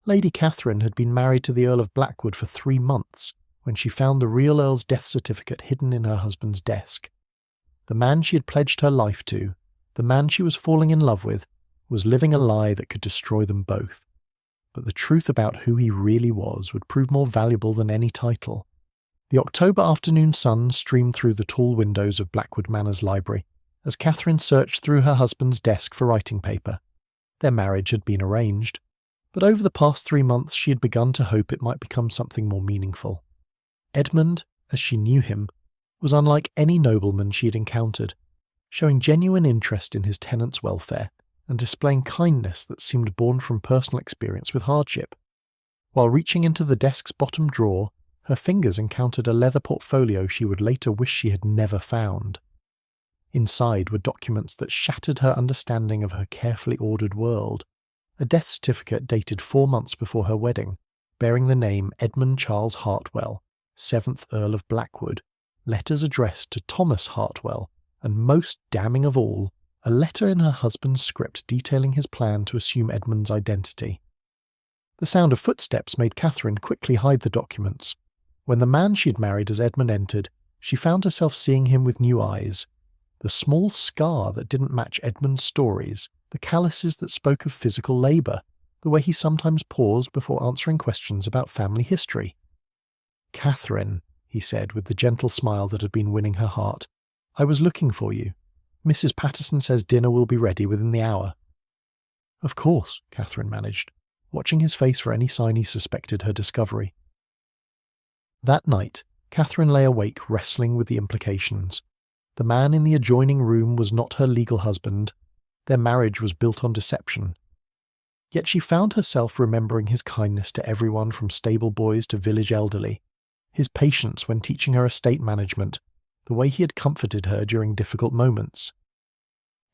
Lady Catherine had been married to the Earl of Blackwood for 3 months when she found the real Earl's death certificate hidden in her husband's desk. The man she had pledged her life to, the man she was falling in love with, was living a lie that could destroy them both. But the truth about who he really was would prove more valuable than any title. The October afternoon sun streamed through the tall windows of Blackwood Manor's library as Catherine searched through her husband's desk for writing paper. Their marriage had been arranged, but over the past 3 months she had begun to hope it might become something more meaningful. Edmund, as she knew him, was unlike any nobleman she had encountered, showing genuine interest in his tenants' welfare and displaying kindness that seemed born from personal experience with hardship. While reaching into the desk's bottom drawer, her fingers encountered a leather portfolio she would later wish she had never found. Inside were documents that shattered her understanding of her carefully ordered world. A death certificate dated 4 months before her wedding, bearing the name Edmund Charles Hartwell, 7th Earl of Blackwood, letters addressed to Thomas Hartwell, and most damning of all, a letter in her husband's script detailing his plan to assume Edmund's identity. The sound of footsteps made Catherine quickly hide the documents. When the man she had married as Edmund entered, she found herself seeing him with new eyes. The small scar that didn't match Edmund's stories, the calluses that spoke of physical labour, the way he sometimes paused before answering questions about family history. "Catherine," he said with the gentle smile that had been winning her heart, "I was looking for you. Mrs. Patterson says dinner will be ready within the hour." "Of course," Catherine managed, watching his face for any sign he suspected her discovery. That night, Catherine lay awake wrestling with the implications. The man in the adjoining room was not her legal husband. Their marriage was built on deception. Yet she found herself remembering his kindness to everyone from stable boys to village elderly, his patience when teaching her estate management, the way he had comforted her during difficult moments.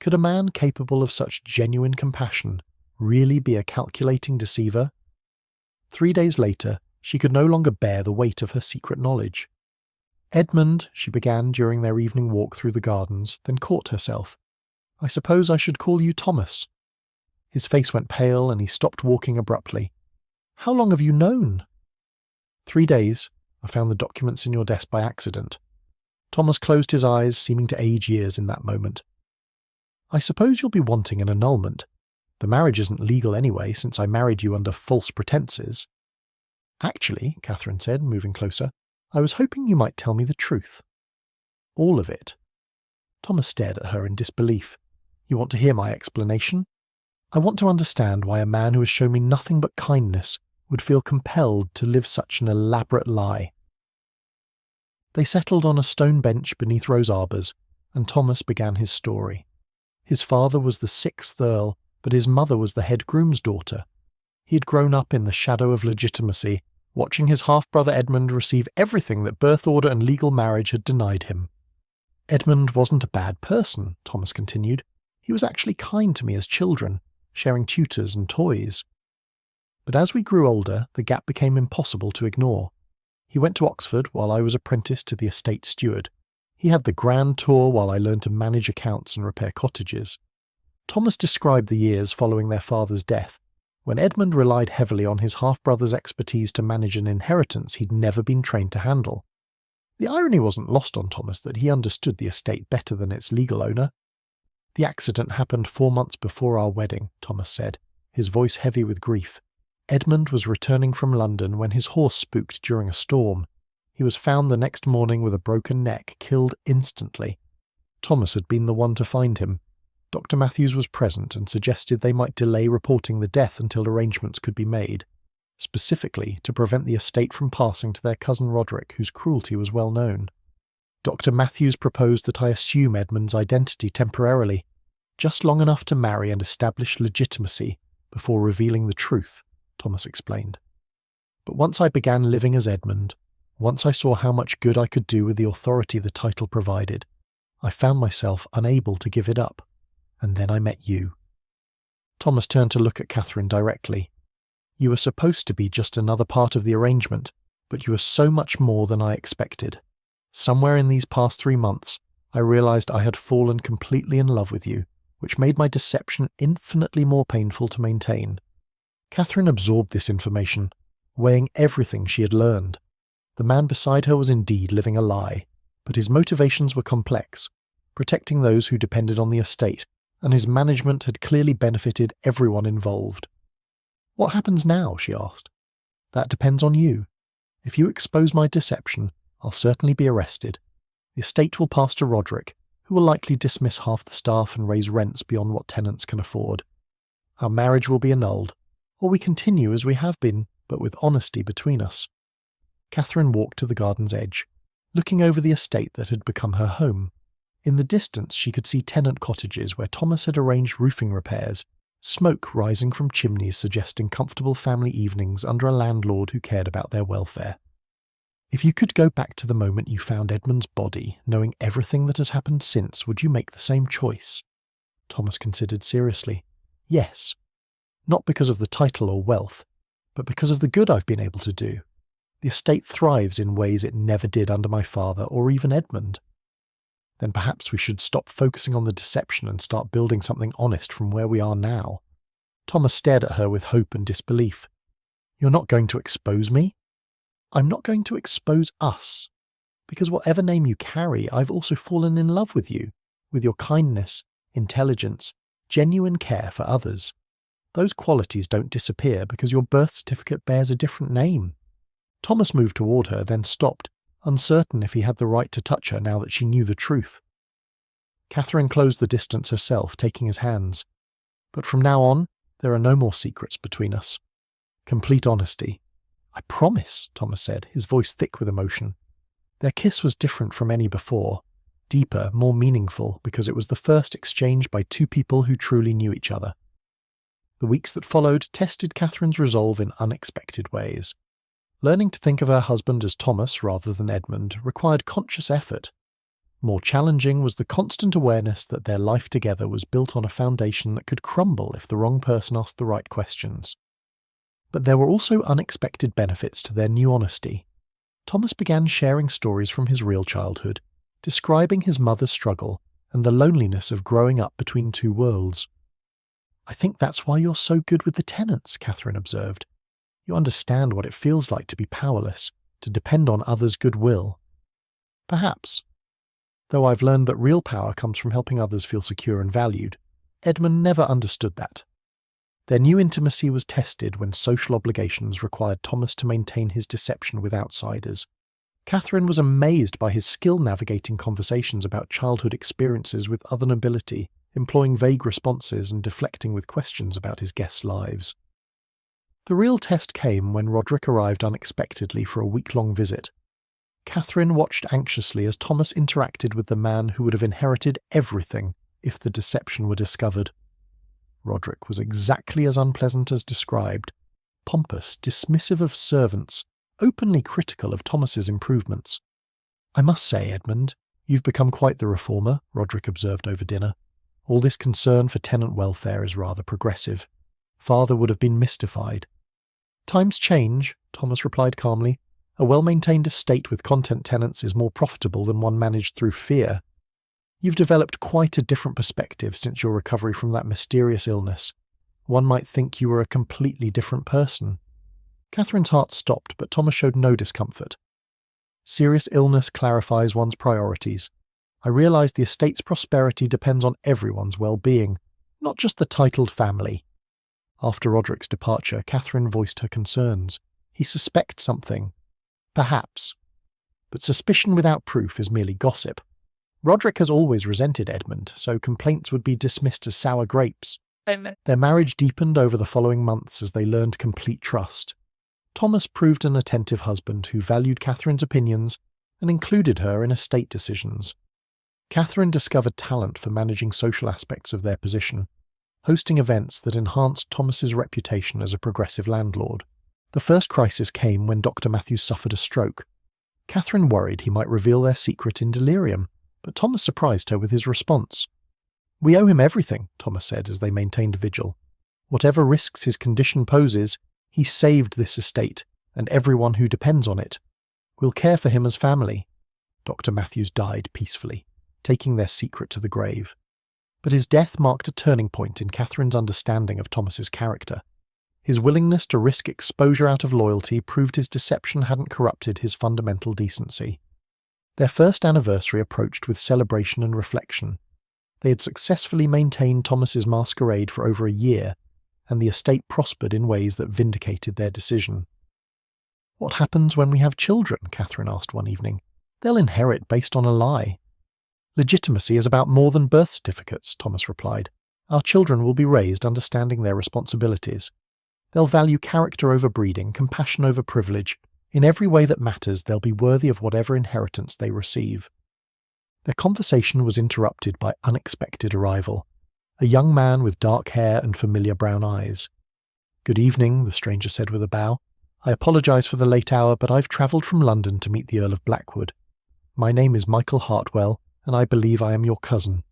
Could a man capable of such genuine compassion really be a calculating deceiver? 3 days later, she could no longer bear the weight of her secret knowledge. "Edmund," she began during their evening walk through the gardens, then caught herself. "I suppose I should call you Thomas." His face went pale and he stopped walking abruptly. "How long have you known?" 3 days. I found the documents in your desk by accident." Thomas closed his eyes, seeming to age years in that moment. "I suppose you'll be wanting an annulment. The marriage isn't legal anyway, since I married you under false pretenses." "Actually," Catherine said, moving closer, "I was hoping you might tell me the truth." "All of it." Thomas stared at her in disbelief. "You want to hear my explanation? I want to understand why a man who has shown me nothing but kindness would feel compelled to live such an elaborate lie." They settled on a stone bench beneath rose arbours, and Thomas began his story. His father was the 6th Earl, but his mother was the head groom's daughter. He had grown up in the shadow of legitimacy, watching his half-brother Edmund receive everything that birth order and legal marriage had denied him. "Edmund wasn't a bad person," Thomas continued. "He was actually kind to me as children, sharing tutors and toys. But as we grew older, the gap became impossible to ignore. He went to Oxford while I was apprenticed to the estate steward. He had the grand tour while I learned to manage accounts and repair cottages." Thomas described the years following their father's death, when Edmund relied heavily on his half-brother's expertise to manage an inheritance he'd never been trained to handle. The irony wasn't lost on Thomas that he understood the estate better than its legal owner. "The accident happened 4 months before our wedding," Thomas said, his voice heavy with grief. "Edmund was returning from London when his horse spooked during a storm. He was found the next morning with a broken neck, killed instantly. Thomas had been the one to find him. Dr. Matthews was present and suggested they might delay reporting the death until arrangements could be made, specifically to prevent the estate from passing to their cousin Roderick, whose cruelty was well known. Dr. Matthews proposed that I assume Edmund's identity temporarily, just long enough to marry and establish legitimacy before revealing the truth," Thomas explained. "But once I began living as Edmund, once I saw how much good I could do with the authority the title provided, I found myself unable to give it up. And then I met you." Thomas turned to look at Catherine directly. "You were supposed to be just another part of the arrangement, but you are so much more than I expected. Somewhere in these past 3 months, I realized I had fallen completely in love with you, which made my deception infinitely more painful to maintain." Catherine absorbed this information, weighing everything she had learned. The man beside her was indeed living a lie, but his motivations were complex, protecting those who depended on the estate, and his management had clearly benefited everyone involved. "What happens now?" she asked. "That depends on you. If you expose my deception, I'll certainly be arrested. The estate will pass to Roderick, who will likely dismiss half the staff and raise rents beyond what tenants can afford. Our marriage will be annulled, or we continue as we have been, but with honesty between us." Catherine walked to the garden's edge, looking over the estate that had become her home. In the distance she could see tenant cottages where Thomas had arranged roofing repairs, smoke rising from chimneys suggesting comfortable family evenings under a landlord who cared about their welfare. "If you could go back to the moment you found Edmund's body, knowing everything that has happened since, would you make the same choice?" Thomas considered seriously. "Yes. Not because of the title or wealth, but because of the good I've been able to do. The estate thrives in ways it never did under my father or even Edmund." "Then perhaps we should stop focusing on the deception and start building something honest from where we are now." Thomas stared at her with hope and disbelief. "You're not going to expose me?" "I'm not going to expose us. Because whatever name you carry, I've also fallen in love with you, with your kindness, intelligence, genuine care for others. Those qualities don't disappear because your birth certificate bears a different name." Thomas moved toward her, then stopped, uncertain if he had the right to touch her now that she knew the truth. Catherine closed the distance herself, taking his hands. "But from now on, there are no more secrets between us. Complete honesty." "I promise," Thomas said, his voice thick with emotion. Their kiss was different from any before, deeper, more meaningful, because it was the first exchange by two people who truly knew each other. The weeks that followed tested Catherine's resolve in unexpected ways. Learning to think of her husband as Thomas rather than Edmund required conscious effort. More challenging was the constant awareness that their life together was built on a foundation that could crumble if the wrong person asked the right questions. But there were also unexpected benefits to their new honesty. Thomas began sharing stories from his real childhood, describing his mother's struggle and the loneliness of growing up between two worlds. "I think that's why you're so good with the tenants," Catherine observed. "You understand what it feels like to be powerless, to depend on others' goodwill." "Perhaps. Though I've learned that real power comes from helping others feel secure and valued. Edmund never understood that." Their new intimacy was tested when social obligations required Thomas to maintain his deception with outsiders. Catherine was amazed by his skill navigating conversations about childhood experiences with other nobility, employing vague responses and deflecting with questions about his guests' lives. The real test came when Roderick arrived unexpectedly for a week-long visit. Catherine watched anxiously as Thomas interacted with the man who would have inherited everything if the deception were discovered. Roderick was exactly as unpleasant as described, pompous, dismissive of servants, openly critical of Thomas's improvements. "I must say, Edmund, you've become quite the reformer," Roderick observed over dinner. "All this concern for tenant welfare is rather progressive. Father would have been mystified." "Times change," Thomas replied calmly. "A well-maintained estate with content tenants is more profitable than one managed through fear. You've developed quite a different perspective since your recovery from that mysterious illness. One might think you were a completely different person." Catherine's heart stopped, but Thomas showed no discomfort. "Serious illness clarifies one's priorities. I realise the estate's prosperity depends on everyone's well-being, not just the titled family." After Roderick's departure, Catherine voiced her concerns. "He suspects something." "Perhaps. But suspicion without proof is merely gossip. Roderick has always resented Edmund, so complaints would be dismissed as sour grapes." Their marriage deepened over the following months as they learned complete trust. Thomas proved an attentive husband who valued Catherine's opinions and included her in estate decisions. Catherine discovered talent for managing social aspects of their position, hosting events that enhanced Thomas's reputation as a progressive landlord. The first crisis came when Dr. Matthews suffered a stroke. Catherine worried he might reveal their secret in delirium, but Thomas surprised her with his response. "We owe him everything," Thomas said as they maintained vigil. "Whatever risks his condition poses, he saved this estate and everyone who depends on it. We'll care for him as family." Dr. Matthews died peacefully, taking their secret to the grave. But his death marked a turning point in Catherine's understanding of Thomas's character. His willingness to risk exposure out of loyalty proved his deception hadn't corrupted his fundamental decency. Their first anniversary approached with celebration and reflection. They had successfully maintained Thomas's masquerade for over a year, and the estate prospered in ways that vindicated their decision. "What happens when we have children?" Catherine asked one evening. "They'll inherit based on a lie." "Legitimacy is about more than birth certificates," Thomas replied. "Our children will be raised understanding their responsibilities. They'll value character over breeding, compassion over privilege. In every way that matters, they'll be worthy of whatever inheritance they receive." Their conversation was interrupted by unexpected arrival. A young man with dark hair and familiar brown eyes. "Good evening," the stranger said with a bow. "I apologise for the late hour, but I've travelled from London to meet the Earl of Blackwood. My name is Michael Hartwell, and I believe I am your cousin."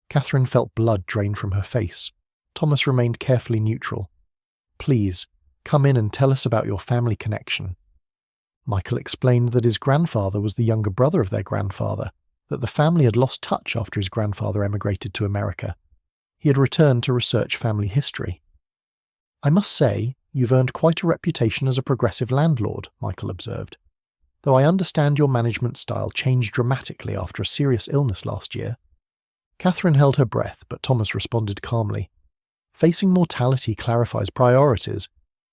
Catherine felt blood drain from her face. Thomas remained carefully neutral. "Please, come in and tell us about your family connection." Michael explained that his grandfather was the younger brother of their grandfather, that the family had lost touch after his grandfather emigrated to America. He had returned to research family history. "I must say, you've earned quite a reputation as a progressive landlord," Michael observed. "Though I understand your management style changed dramatically after a serious illness last year." Catherine held her breath, but Thomas responded calmly. "Facing mortality clarifies priorities.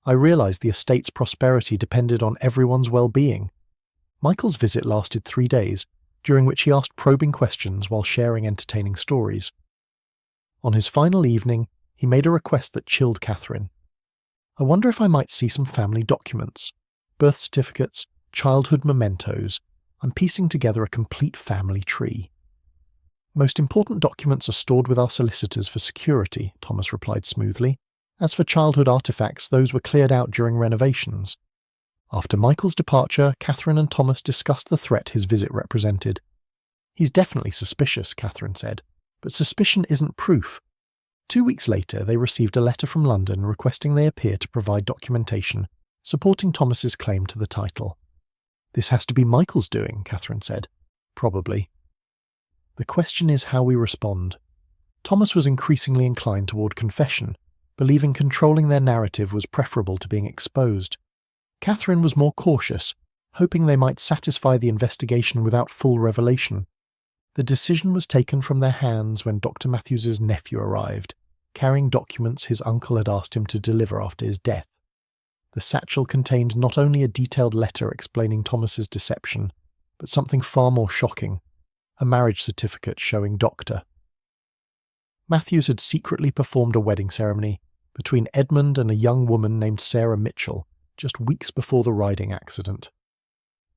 I realised the estate's prosperity depended on everyone's well-being." Michael's visit lasted 3 days, during which he asked probing questions while sharing entertaining stories. On his final evening, he made a request that chilled Catherine. "I wonder if I might see some family documents. Birth certificates, childhood mementos. I'm piecing together a complete family tree." "Most important documents are stored with our solicitors for security," Thomas replied smoothly. "As for childhood artifacts, those were cleared out during renovations." After Michael's departure, Catherine and Thomas discussed the threat his visit represented. "He's definitely suspicious," Catherine said, "but suspicion isn't proof." 2 weeks later, they received a letter from London requesting they appear to provide documentation, supporting Thomas's claim to the title. "This has to be Michael's doing," Catherine said. "Probably. The question is how we respond." Thomas was increasingly inclined toward confession, believing controlling their narrative was preferable to being exposed. Catherine was more cautious, hoping they might satisfy the investigation without full revelation. The decision was taken from their hands when Dr. Matthews's nephew arrived, carrying documents his uncle had asked him to deliver after his death. The satchel contained not only a detailed letter explaining Thomas's deception, but something far more shocking, a marriage certificate showing Dr. Matthews had secretly performed a wedding ceremony between Edmund and a young woman named Sarah Mitchell, just weeks before the riding accident.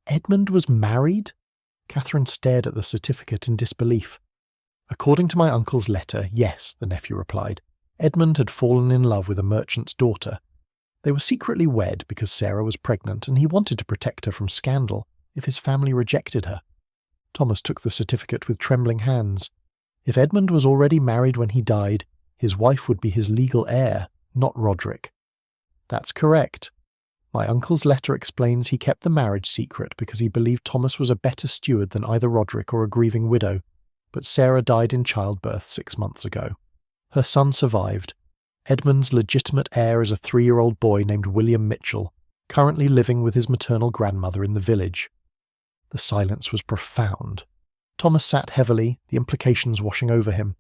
Edmund was married? Catherine stared at the certificate in disbelief. "According to my uncle's letter, yes," the nephew replied. "Edmund had fallen in love with a merchant's daughter. They were secretly wed because Sarah was pregnant and he wanted to protect her from scandal if his family rejected her." Thomas took the certificate with trembling hands. If Edmund was already married when he died, his wife would be his legal heir, not Roderick. "That's correct. My uncle's letter explains he kept the marriage secret because he believed Thomas was a better steward than either Roderick or a grieving widow, but Sarah died in childbirth 6 months ago. Her son survived. Edmund's legitimate heir is a 3-year-old boy named William Mitchell, currently living with his maternal grandmother in the village." The silence was profound. Thomas sat heavily, the implications washing over him.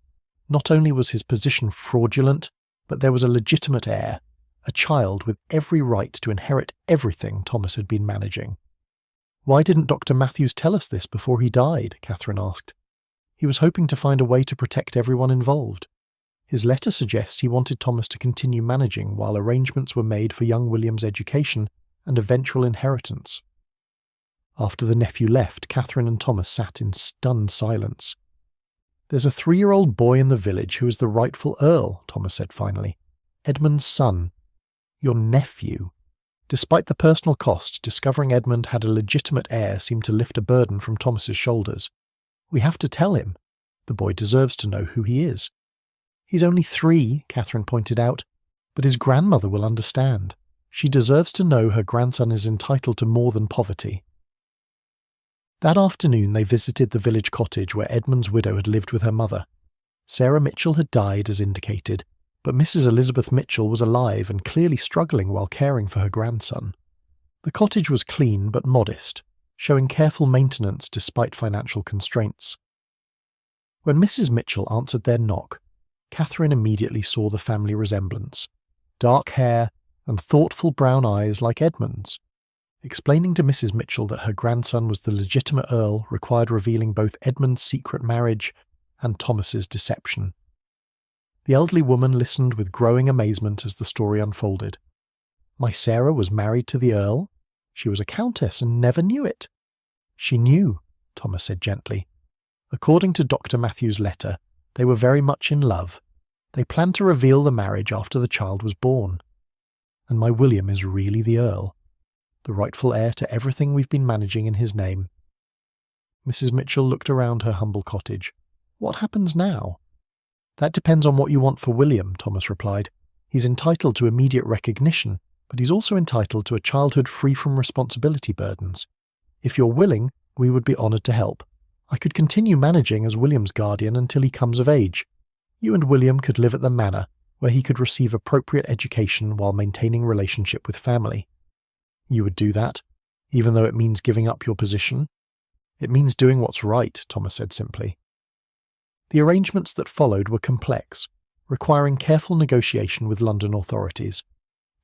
Not only was his position fraudulent, but there was a legitimate heir, a child with every right to inherit everything Thomas had been managing. "Why didn't Dr. Matthews tell us this before he died?" Catherine asked. "He was hoping to find a way to protect everyone involved. His letter suggests he wanted Thomas to continue managing while arrangements were made for young William's education and eventual inheritance." After the nephew left, Catherine and Thomas sat in stunned silence. "There's a 3-year-old boy in the village who is the rightful Earl," Thomas said finally. "Edmund's son. Your nephew." Despite the personal cost, discovering Edmund had a legitimate heir seemed to lift a burden from Thomas's shoulders. "We have to tell him. The boy deserves to know who he is." "He's only 3, Catherine pointed out, "but his grandmother will understand. She deserves to know her grandson is entitled to more than poverty." That afternoon they visited the village cottage where Edmund's widow had lived with her mother. Sarah Mitchell had died as indicated, But Mrs. Elizabeth Mitchell was alive and clearly struggling while caring for her grandson. The cottage was clean but modest, showing careful maintenance despite financial constraints. When Mrs. Mitchell answered their knock, Catherine immediately saw the family resemblance: dark hair and thoughtful brown eyes like Edmund's. Explaining to Mrs. Mitchell that her grandson was the legitimate Earl required revealing both Edmund's secret marriage and Thomas's deception. The elderly woman listened with growing amazement as the story unfolded. My Sarah was married to the Earl? She was a countess and never knew it. She knew, Thomas said gently. According to Dr. Matthew's letter, they were very much in love. They planned to reveal the marriage after the child was born. And my William is really the Earl, the rightful heir to everything we've been managing in his name. Mrs. Mitchell looked around her humble cottage. What happens now? That depends on what you want for William, Thomas replied. He's entitled to immediate recognition, but he's also entitled to a childhood free from responsibility burdens. If you're willing, we would be honoured to help. I could continue managing as William's guardian until he comes of age. You and William could live at the manor, where he could receive appropriate education while maintaining relationship with family. You would do that, even though it means giving up your position? It means doing what's right, Thomas said simply. The arrangements that followed were complex, requiring careful negotiation with London authorities.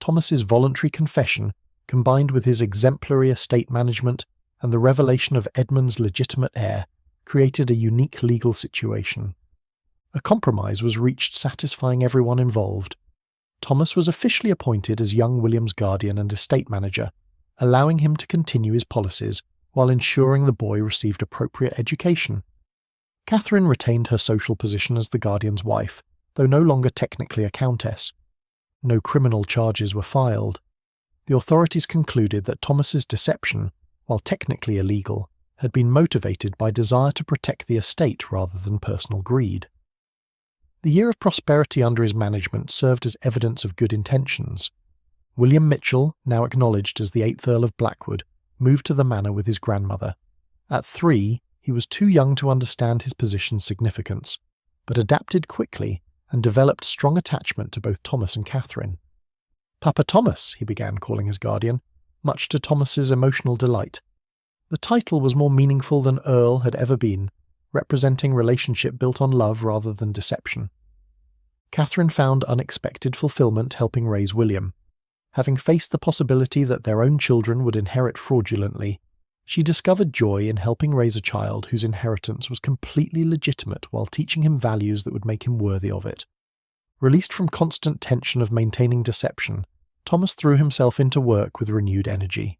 Thomas's voluntary confession, combined with his exemplary estate management and the revelation of Edmund's legitimate heir, created a unique legal situation. A compromise was reached satisfying everyone involved. Thomas was officially appointed as young William's guardian and estate manager, allowing him to continue his policies while ensuring the boy received appropriate education. Catherine retained her social position as the guardian's wife, though no longer technically a countess. No criminal charges were filed. The authorities concluded that Thomas's deception, while technically illegal, had been motivated by desire to protect the estate rather than personal greed. The year of prosperity under his management served as evidence of good intentions. William Mitchell, now acknowledged as the 8th Earl of Blackwood, moved to the manor with his grandmother. At 3, he was too young to understand his position's significance, but adapted quickly and developed strong attachment to both Thomas and Catherine. "Papa Thomas," he began calling his guardian, much to Thomas's emotional delight. The title was more meaningful than Earl had ever been, representing relationship built on love rather than deception. Catherine found unexpected fulfillment helping raise William. Having faced the possibility that their own children would inherit fraudulently, she discovered joy in helping raise a child whose inheritance was completely legitimate while teaching him values that would make him worthy of it. Released from constant tension of maintaining deception, Thomas threw himself into work with renewed energy.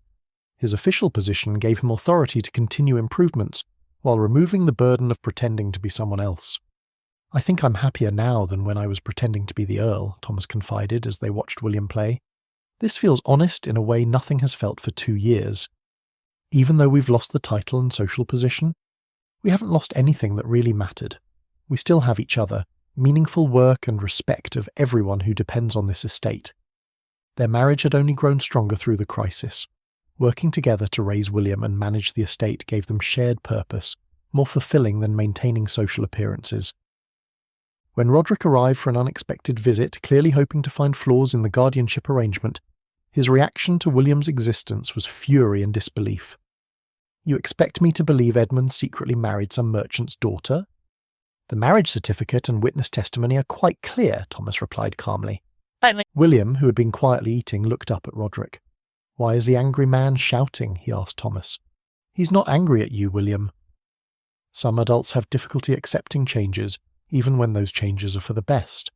His official position gave him authority to continue improvements while removing the burden of pretending to be someone else. "I think I'm happier now than when I was pretending to be the Earl," Thomas confided as they watched William play. "This feels honest in a way nothing has felt for 2 years. Even though we've lost the title and social position, we haven't lost anything that really mattered. We still have each other, meaningful work and respect of everyone who depends on this estate." Their marriage had only grown stronger through the crisis. Working together to raise William and manage the estate gave them shared purpose, more fulfilling than maintaining social appearances. When Roderick arrived for an unexpected visit, clearly hoping to find flaws in the guardianship arrangement, his reaction to William's existence was fury and disbelief. "You expect me to believe Edmund secretly married some merchant's daughter?" "The marriage certificate and witness testimony are quite clear," Thomas replied calmly. William, who had been quietly eating, looked up at Roderick. "Why is the angry man shouting?" he asked Thomas. "He's not angry at you, William." Some adults have difficulty accepting changes, even when those changes are for the best.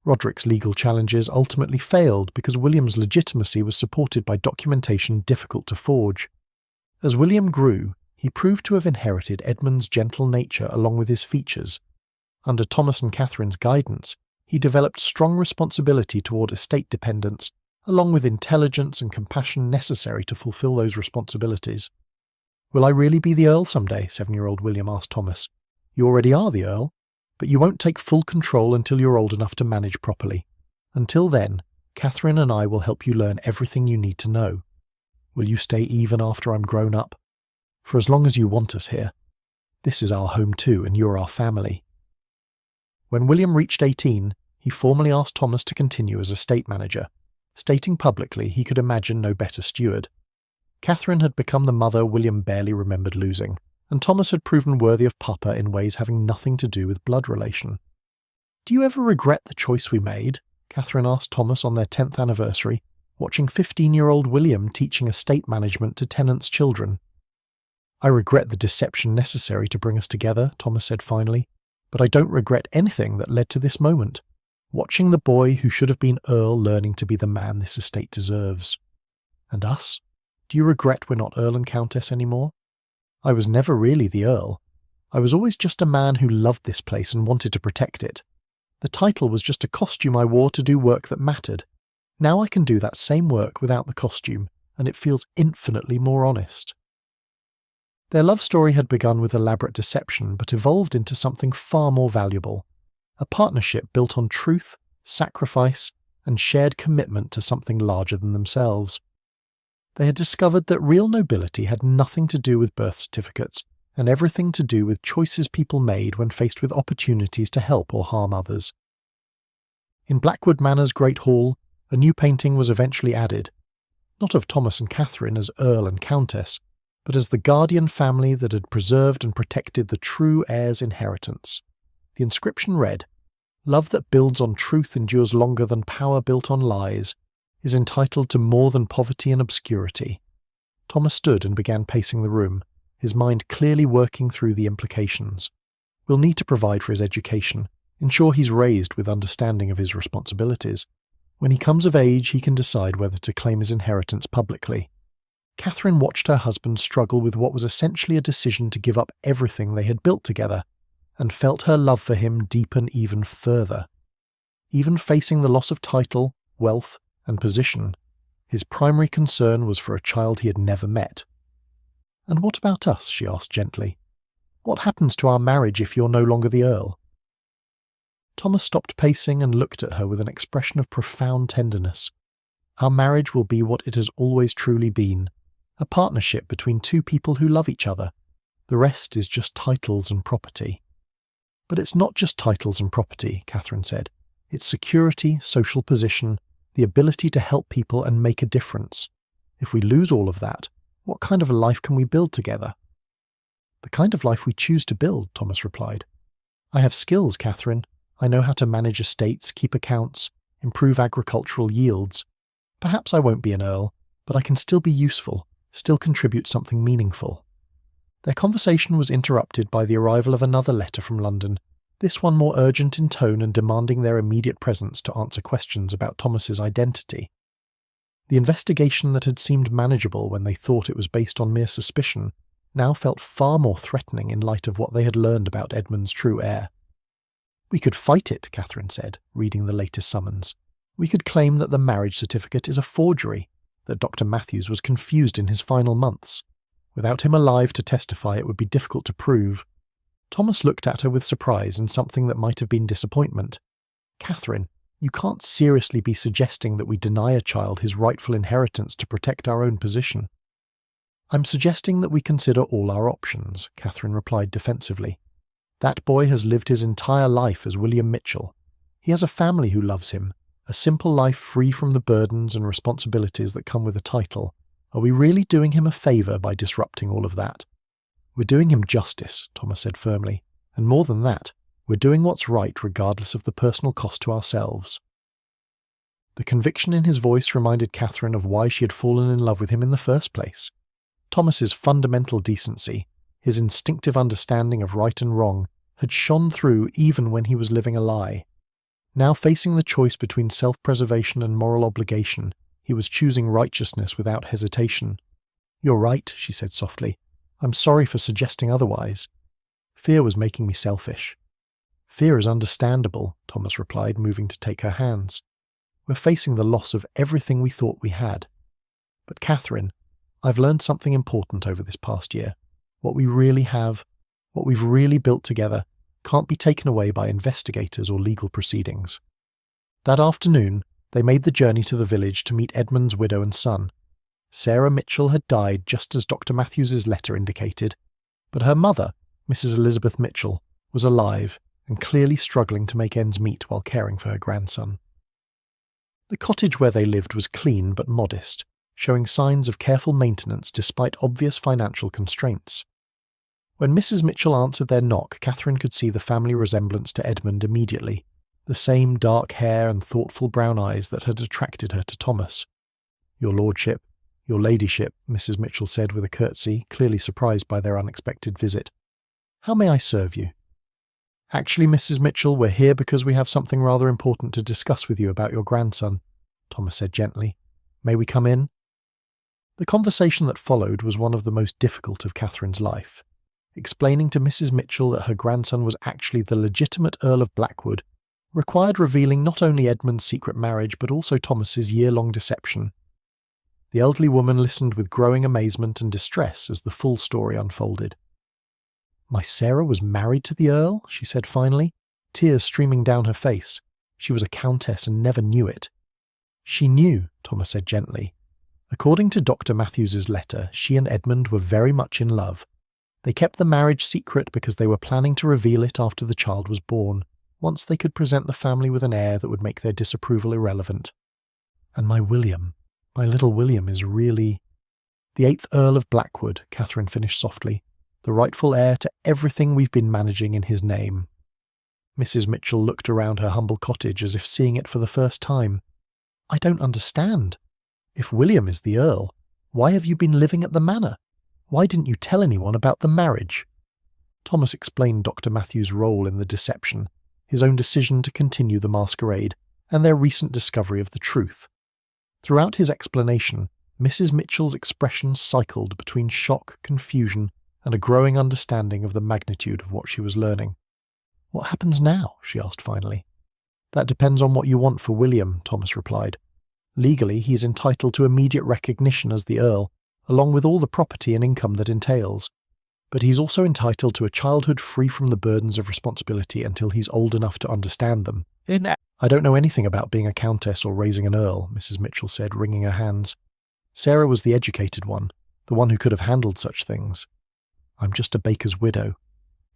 Roderick's legal challenges ultimately failed because William's legitimacy was supported by documentation difficult to forge. As William grew, he proved to have inherited Edmund's gentle nature along with his features. Under Thomas and Catherine's guidance, he developed strong responsibility toward estate dependents, along with intelligence and compassion necessary to fulfill those responsibilities. "Will I really be the Earl someday?" 7-year-old William asked Thomas. "You already are the Earl, but you won't take full control until you're old enough to manage properly. Until then, Catherine and I will help you learn everything you need to know. Will you stay even after I'm grown up? For as long as you want us here. This is our home too, and you're our family." When William reached 18, he formally asked Thomas to continue as estate manager, stating publicly he could imagine no better steward. Catherine had become the mother William barely remembered losing, and Thomas had proven worthy of Papa in ways having nothing to do with blood relation. "Do you ever regret the choice we made?" Catherine asked Thomas on their 10th anniversary, watching 15-year-old William teaching estate management to tenants' children. "I regret the deception necessary to bring us together," Thomas said finally, "but I don't regret anything that led to this moment. Watching the boy who should have been Earl learning to be the man this estate deserves." "And us? Do you regret we're not Earl and Countess anymore?" "I was never really the Earl. I was always just a man who loved this place and wanted to protect it. The title was just a costume I wore to do work that mattered. Now I can do that same work without the costume, and it feels infinitely more honest." Their love story had begun with elaborate deception but evolved into something far more valuable. A partnership built on truth, sacrifice, and shared commitment to something larger than themselves. They had discovered that real nobility had nothing to do with birth certificates and everything to do with choices people made when faced with opportunities to help or harm others. In Blackwood Manor's Great Hall, a new painting was eventually added, not of Thomas and Catherine as Earl and Countess, but as the guardian family that had preserved and protected the true heir's inheritance. The inscription read, "Love that builds on truth endures longer than power built on lies, is entitled to more than poverty and obscurity." Thomas stood and began pacing the room, his mind clearly working through the implications. We'll need to provide for his education, ensure he's raised with understanding of his responsibilities. When he comes of age, he can decide whether to claim his inheritance publicly. Catherine watched her husband struggle with what was essentially a decision to give up everything they had built together, and felt her love for him deepen even further. Even facing the loss of title, wealth, and position, his primary concern was for a child he had never met. "And what about us?" she asked gently. "What happens to our marriage if you're no longer the Earl?" Thomas stopped pacing and looked at her with an expression of profound tenderness. "Our marriage will be what it has always truly been, a partnership between two people who love each other. The rest is just titles and property." "But it's not just titles and property," Catherine said. "It's security, social position, the ability to help people and make a difference. If we lose all of that, what kind of a life can we build together?" "The kind of life we choose to build," Thomas replied. "I have skills, Catherine. I know how to manage estates, keep accounts, improve agricultural yields. Perhaps I won't be an Earl, but I can still be useful, still contribute something meaningful." Their conversation was interrupted by the arrival of another letter from London, this one more urgent in tone and demanding their immediate presence to answer questions about Thomas's identity. The investigation that had seemed manageable when they thought it was based on mere suspicion now felt far more threatening in light of what they had learned about Edmund's true heir. "We could fight it," Catherine said, reading the latest summons. "We could claim that the marriage certificate is a forgery, that Dr. Matthews was confused in his final months. Without him alive to testify, it would be difficult to prove." Thomas looked at her with surprise and something that might have been disappointment. "Catherine, you can't seriously be suggesting that we deny a child his rightful inheritance to protect our own position." "I'm suggesting that we consider all our options," Catherine replied defensively. "That boy has lived his entire life as William Mitchell. He has a family who loves him, a simple life free from the burdens and responsibilities that come with a title. Are we really doing him a favour by disrupting all of that?" "We're doing him justice," Thomas said firmly, "and more than that, we're doing what's right regardless of the personal cost to ourselves." The conviction in his voice reminded Catherine of why she had fallen in love with him in the first place. Thomas's fundamental decency, his instinctive understanding of right and wrong, had shone through even when he was living a lie. Now facing the choice between self-preservation and moral obligation, he was choosing righteousness without hesitation. "You're right," she said softly. "I'm sorry for suggesting otherwise. Fear was making me selfish." "Fear is understandable," Thomas replied, moving to take her hands. "We're facing the loss of everything we thought we had. But Catherine, I've learned something important over this past year. What we really have, what we've really built together, can't be taken away by investigators or legal proceedings." That afternoon, they made the journey to the village to meet Edmund's widow and son. Sarah Mitchell had died just as Dr. Matthews's letter indicated, but her mother, Mrs. Elizabeth Mitchell, was alive and clearly struggling to make ends meet while caring for her grandson. The cottage where they lived was clean but modest, showing signs of careful maintenance despite obvious financial constraints. When Mrs. Mitchell answered their knock, Catherine could see the family resemblance to Edmund immediately, the same dark hair and thoughtful brown eyes that had attracted her to Thomas. "Your lordship, your ladyship," Mrs. Mitchell said with a curtsy, clearly surprised by their unexpected visit. "How may I serve you?" "Actually, Mrs. Mitchell, we're here because we have something rather important to discuss with you about your grandson," Thomas said gently. "May we come in?" The conversation that followed was one of the most difficult of Catherine's life. Explaining to Mrs. Mitchell that her grandson was actually the legitimate Earl of Blackwood required revealing not only Edmund's secret marriage but also Thomas's year-long deception. The elderly woman listened with growing amazement and distress as the full story unfolded. "My Sarah was married to the Earl," she said finally, tears streaming down her face. "She was a countess and never knew it." "She knew," Thomas said gently. "According to Dr. Matthews's letter, she and Edmund were very much in love. They kept the marriage secret because they were planning to reveal it after the child was born, once they could present the family with an heir that would make their disapproval irrelevant. And my William, my little William is really—" "The 8th Earl of Blackwood," Catherine finished softly, "the rightful heir to everything we've been managing in his name." Mrs. Mitchell looked around her humble cottage as if seeing it for the first time. "I don't understand. If William is the Earl, why have you been living at the manor? Why didn't you tell anyone about the marriage?" Thomas explained Dr. Matthews' role in the deception, his own decision to continue the masquerade, and their recent discovery of the truth. Throughout his explanation, Mrs. Mitchell's expression cycled between shock, confusion, and a growing understanding of the magnitude of what she was learning. "What happens now?" she asked finally. "That depends on what you want for William," Thomas replied. "Legally, he's entitled to immediate recognition as the Earl, along with all the property and income that entails. But he's also entitled to a childhood free from the burdens of responsibility until he's old enough to understand them." "I don't know anything about being a countess or raising an earl," Mrs. Mitchell said, wringing her hands. "Sarah was the educated one, the one who could have handled such things. I'm just a baker's widow."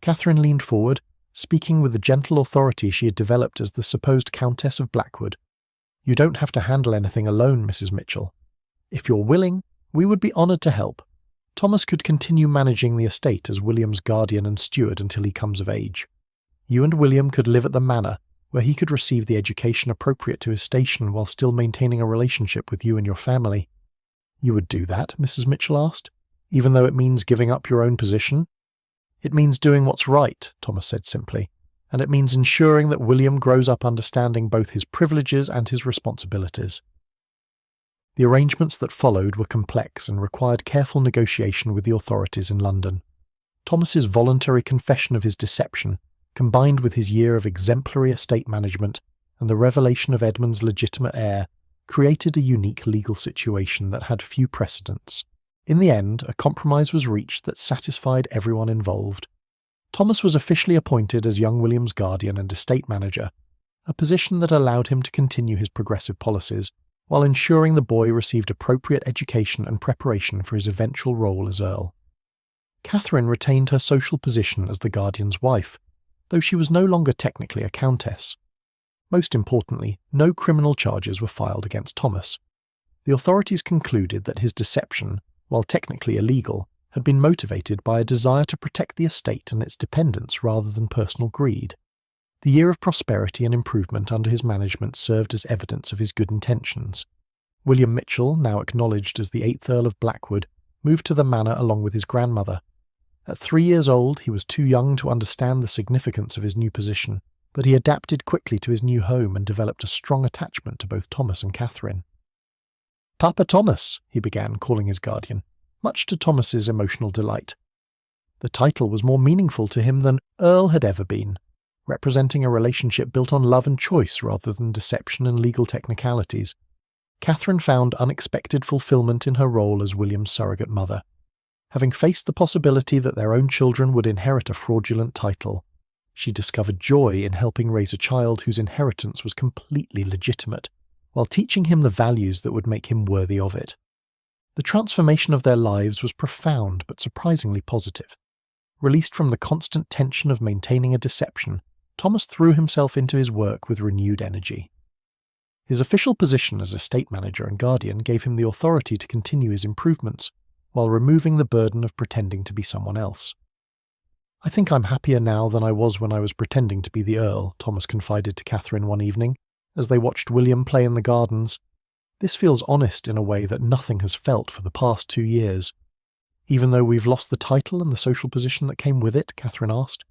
Catherine leaned forward, speaking with the gentle authority she had developed as the supposed Countess of Blackwood. "You don't have to handle anything alone, Mrs. Mitchell. If you're willing, we would be honoured to help. Thomas could continue managing the estate as William's guardian and steward until he comes of age. You and William could live at the manor, where he could receive the education appropriate to his station while still maintaining a relationship with you and your family." "You would do that?" Mrs. Mitchell asked, "even though it means giving up your own position?" "It means doing what's right," Thomas said simply, "and it means ensuring that William grows up understanding both his privileges and his responsibilities." The arrangements that followed were complex and required careful negotiation with the authorities in London. Thomas's voluntary confession of his deception, combined with his year of exemplary estate management and the revelation of Edmund's legitimate heir, created a unique legal situation that had few precedents. In the end, a compromise was reached that satisfied everyone involved. Thomas was officially appointed as young William's guardian and estate manager, a position that allowed him to continue his progressive policies, while ensuring the boy received appropriate education and preparation for his eventual role as Earl. Catherine retained her social position as the guardian's wife, though she was no longer technically a countess. Most importantly, no criminal charges were filed against Thomas. The authorities concluded that his deception, while technically illegal, had been motivated by a desire to protect the estate and its dependents rather than personal greed. The year of prosperity and improvement under his management served as evidence of his good intentions. William Mitchell, now acknowledged as the 8th Earl of Blackwood, moved to the manor along with his grandmother. At 3 years old, he was too young to understand the significance of his new position, but he adapted quickly to his new home and developed a strong attachment to both Thomas and Catherine. "Papa Thomas," he began, calling his guardian, much to Thomas's emotional delight. The title was more meaningful to him than Earl had ever been, representing a relationship built on love and choice rather than deception and legal technicalities. Catherine found unexpected fulfillment in her role as William's surrogate mother. Having faced the possibility that their own children would inherit a fraudulent title, she discovered joy in helping raise a child whose inheritance was completely legitimate, while teaching him the values that would make him worthy of it. The transformation of their lives was profound but surprisingly positive. Released from the constant tension of maintaining a deception, Thomas threw himself into his work with renewed energy. His official position as estate manager and guardian gave him the authority to continue his improvements, while removing the burden of pretending to be someone else. "I think I'm happier now than I was when I was pretending to be the Earl," Thomas confided to Catherine one evening, as they watched William play in the gardens. "This feels honest in a way that nothing has felt for the past 2 years. Even though we've lost the title and the social position that came with it?" Catherine asked.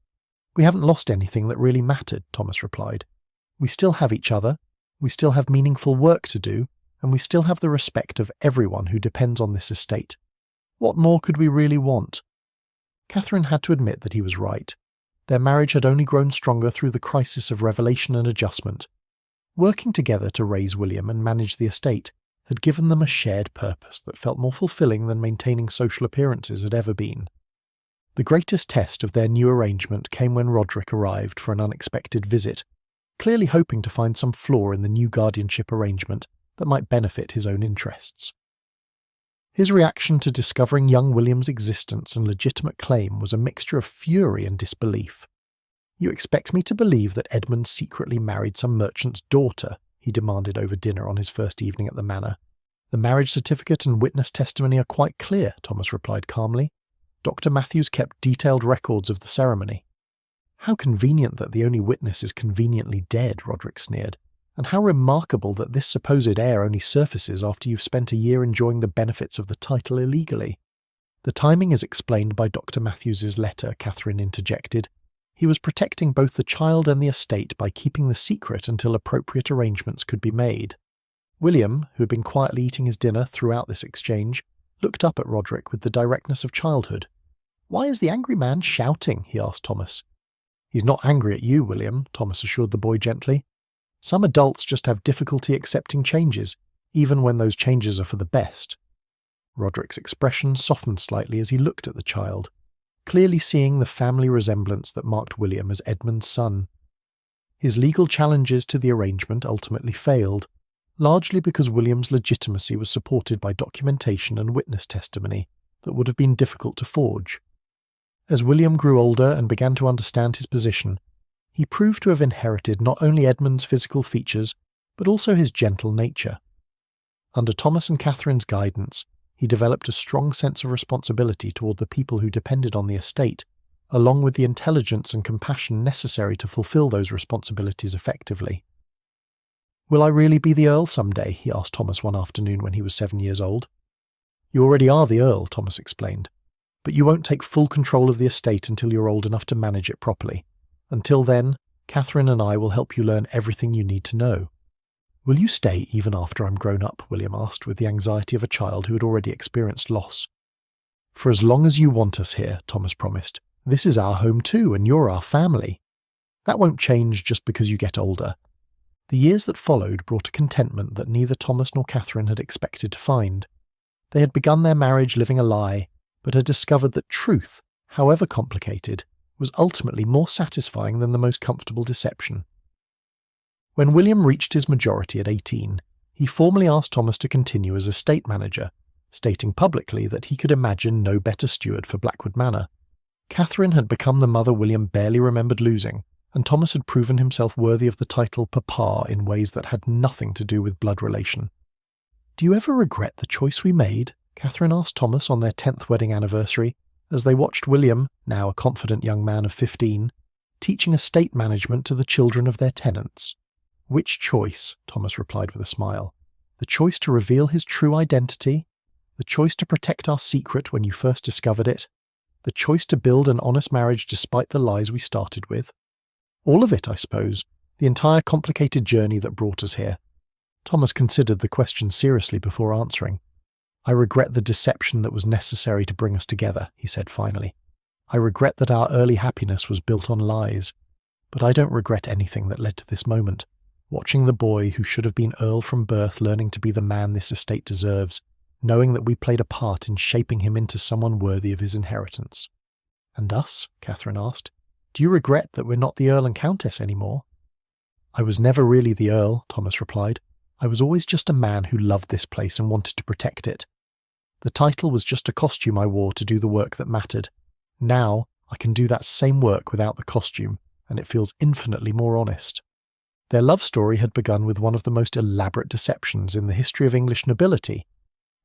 "We haven't lost anything that really mattered," Thomas replied. "We still have each other, we still have meaningful work to do, and we still have the respect of everyone who depends on this estate. What more could we really want?" Catherine had to admit that he was right. Their marriage had only grown stronger through the crisis of revelation and adjustment. Working together to raise William and manage the estate had given them a shared purpose that felt more fulfilling than maintaining social appearances had ever been. The greatest test of their new arrangement came when Roderick arrived for an unexpected visit, clearly hoping to find some flaw in the new guardianship arrangement that might benefit his own interests. His reaction to discovering young William's existence and legitimate claim was a mixture of fury and disbelief. "You expect me to believe that Edmund secretly married some merchant's daughter?" he demanded over dinner on his first evening at the manor. "The marriage certificate and witness testimony are quite clear," Thomas replied calmly. "Dr. Matthews kept detailed records of the ceremony." "How convenient that the only witness is conveniently dead," Roderick sneered. "And how remarkable that this supposed heir only surfaces after you've spent a year enjoying the benefits of the title illegally." "The timing is explained by Dr. Matthews's letter," Catherine interjected. "He was protecting both the child and the estate by keeping the secret until appropriate arrangements could be made." William, who had been quietly eating his dinner throughout this exchange, looked up at Roderick with the directness of childhood. "Why is the angry man shouting?" he asked Thomas. "He's not angry at you, William," Thomas assured the boy gently. "Some adults just have difficulty accepting changes, even when those changes are for the best." Roderick's expression softened slightly as he looked at the child, clearly seeing the family resemblance that marked William as Edmund's son. His legal challenges to the arrangement ultimately failed, largely because William's legitimacy was supported by documentation and witness testimony that would have been difficult to forge. As William grew older and began to understand his position, he proved to have inherited not only Edmund's physical features, but also his gentle nature. Under Thomas and Catherine's guidance, he developed a strong sense of responsibility toward the people who depended on the estate, along with the intelligence and compassion necessary to fulfill those responsibilities effectively. "Will I really be the Earl someday?" he asked Thomas one afternoon when he was 7 years old. "You already are the Earl," Thomas explained, "but you won't take full control of the estate until you're old enough to manage it properly. Until then, Catherine and I will help you learn everything you need to know." "Will you stay even after I'm grown up?" William asked with the anxiety of a child who had already experienced loss. "For as long as you want us here," Thomas promised. "This is our home too, and you're our family. That won't change just because you get older." The years that followed brought a contentment that neither Thomas nor Catherine had expected to find. They had begun their marriage living a lie, but had discovered that truth, however complicated, was ultimately more satisfying than the most comfortable deception. When William reached his majority at 18, he formally asked Thomas to continue as estate manager, stating publicly that he could imagine no better steward for Blackwood Manor. Catherine had become the mother William barely remembered losing, and Thomas had proven himself worthy of the title Papa in ways that had nothing to do with blood relation. "Do you ever regret the choice we made?" Catherine asked Thomas on their 10th wedding anniversary, as they watched William, now a confident young man of 15, teaching estate management to the children of their tenants. "Which choice?" Thomas replied with a smile. "The choice to reveal his true identity? The choice to protect our secret when you first discovered it? The choice to build an honest marriage despite the lies we started with? All of it, I suppose, the entire complicated journey that brought us here." Thomas considered the question seriously before answering. "I regret the deception that was necessary to bring us together," he said finally. "I regret that our early happiness was built on lies. But I don't regret anything that led to this moment. Watching the boy who should have been Earl from birth learning to be the man this estate deserves, knowing that we played a part in shaping him into someone worthy of his inheritance." "And us?" Catherine asked. "Do you regret that we're not the Earl and Countess anymore?" "I was never really the Earl," Thomas replied. "I was always just a man who loved this place and wanted to protect it. The title was just a costume I wore to do the work that mattered. Now, I can do that same work without the costume, and it feels infinitely more honest. Their love story had begun with one of the most elaborate deceptions in the history of English nobility,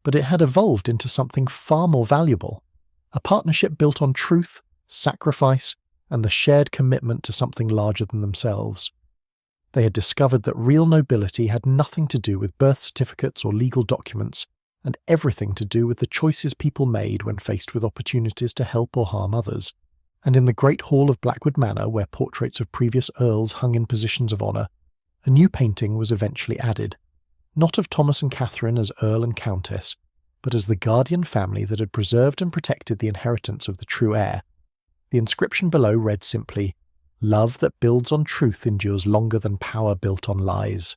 but it had evolved into something far more valuable, a partnership built on truth, sacrifice, and the shared commitment to something larger than themselves. They had discovered that real nobility had nothing to do with birth certificates or legal documents, and everything to do with the choices people made when faced with opportunities to help or harm others. And in the great hall of Blackwood Manor, where portraits of previous earls hung in positions of honour, a new painting was eventually added, not of Thomas and Catherine as Earl and Countess, but as the guardian family that had preserved and protected the inheritance of the true heir. The inscription below read simply, "Love that builds on truth endures longer than power built on lies."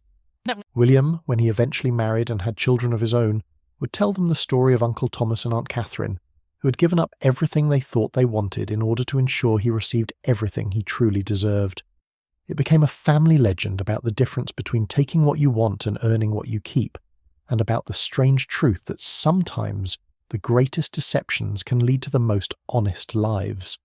William, when he eventually married and had children of his own, would tell them the story of Uncle Thomas and Aunt Catherine, who had given up everything they thought they wanted in order to ensure he received everything he truly deserved. It became a family legend about the difference between taking what you want and earning what you keep, and about the strange truth that sometimes the greatest deceptions can lead to the most honest lives.